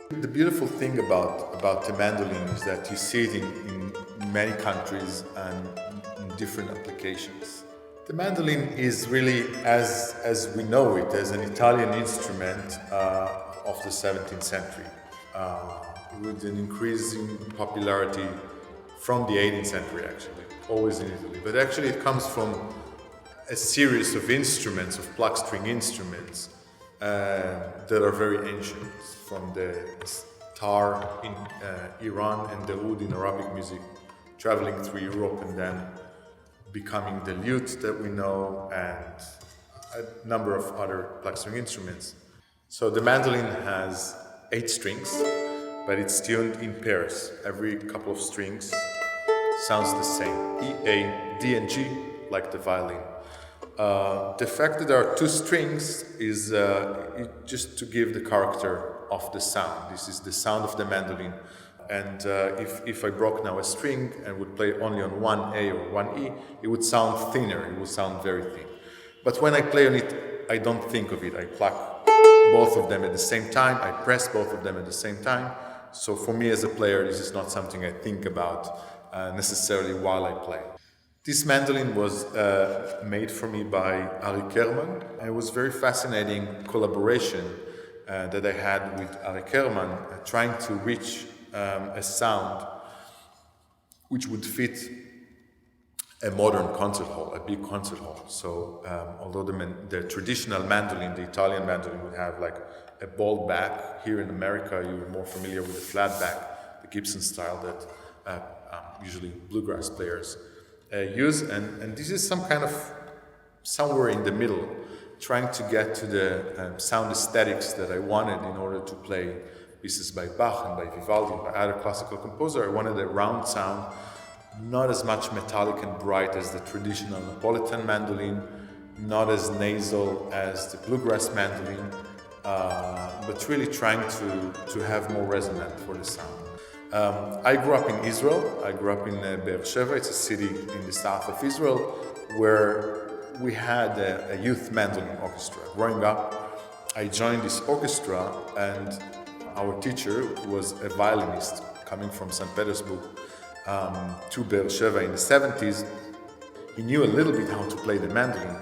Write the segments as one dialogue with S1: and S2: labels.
S1: The beautiful thing about the mandolin is that you see it in many countries and in different applications. The mandolin is really, as we know it, as an Italian instrument of the 17th century, with an increasing popularity from the 18th century, actually, always in Italy. But actually, it comes from a series of instruments, of pluck string instruments, that are very ancient, from the tar in Iran and the oud in Arabic music, traveling through Europe and then becoming the lute that we know, and a number of other pluck string instruments. So the mandolin has 8 strings, but it's tuned in pairs. Every couple of strings sounds the same. E, A, D, and G, like the violin. The fact that there are 2 strings is just to give the character of the sound. This is the sound of the mandolin. And if I broke now a string and would play only on one A or one E, it would sound thinner, it would sound very thin. But when I play on it, I don't think of it. I pluck both of them at the same time, I press both of them at the same time. So for me as a player, this is not something I think about necessarily while I play. This mandolin was made for me by Ari Kerman. It was a very fascinating collaboration that I had with Ari Kerman, trying to reach a sound which would fit a modern concert hall, a big concert hall. So although the traditional mandolin, the Italian mandolin, would have like a bald back, here in America you're more familiar with the flat back, the Gibson style that usually bluegrass players use, and this is some kind of somewhere in the middle, trying to get to the sound aesthetics that I wanted in order to play pieces by Bach and by Vivaldi and by other classical composer. I wanted a round sound, not as much metallic and bright as the traditional Napolitan mandolin, not as nasal as the bluegrass mandolin, but really trying to have more resonant for the sound. I grew up in Israel. I grew up in Be'er Sheva. It's a city in the south of Israel where we had a youth mandolin orchestra. Growing up, I joined this orchestra, and our teacher was a violinist coming from St. Petersburg to Be'er Sheva in the 70s. He knew a little bit how to play the mandolin,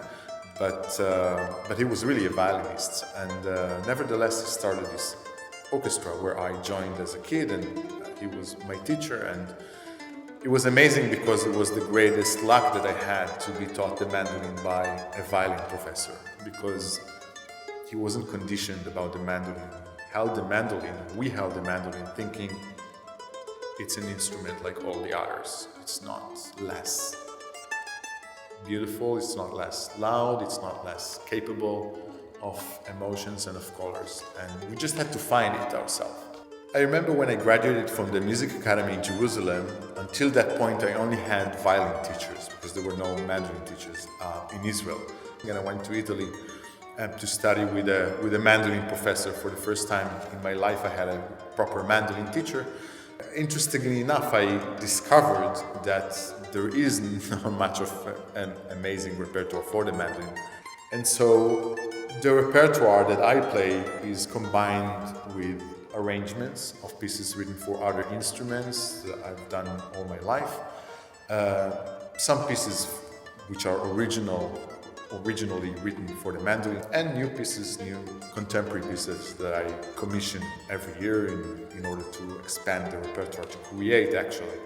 S1: but he was really a violinist. And nevertheless, he started this orchestra where I joined as a kid, and he was my teacher. And it was amazing because it was the greatest luck that I had to be taught the mandolin by a violin professor, because he wasn't conditioned about the mandolin. We held the mandolin thinking it's an instrument like all the others. It's not less beautiful, it's not less loud, it's not less capable of emotions and of colors. And we just had to find it ourselves. I remember when I graduated from the Music Academy in Jerusalem, until that point I only had violin teachers because there were no mandolin teachers in Israel. And I went to Italy to study with a mandolin professor. For the first time in my life I had a proper mandolin teacher. Interestingly enough, I discovered that there is not much of an amazing repertoire for the mandolin. And so the repertoire that I play is combined with arrangements of pieces written for other instruments that I've done all my life. Some pieces which are originally written for the mandolin, and new pieces, new contemporary pieces that I commission every year in order to expand the repertoire, to create actually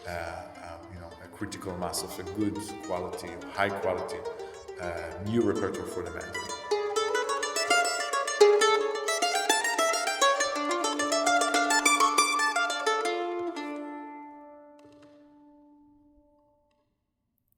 S1: a critical mass of a good quality, high quality, new repertoire for the mandolin.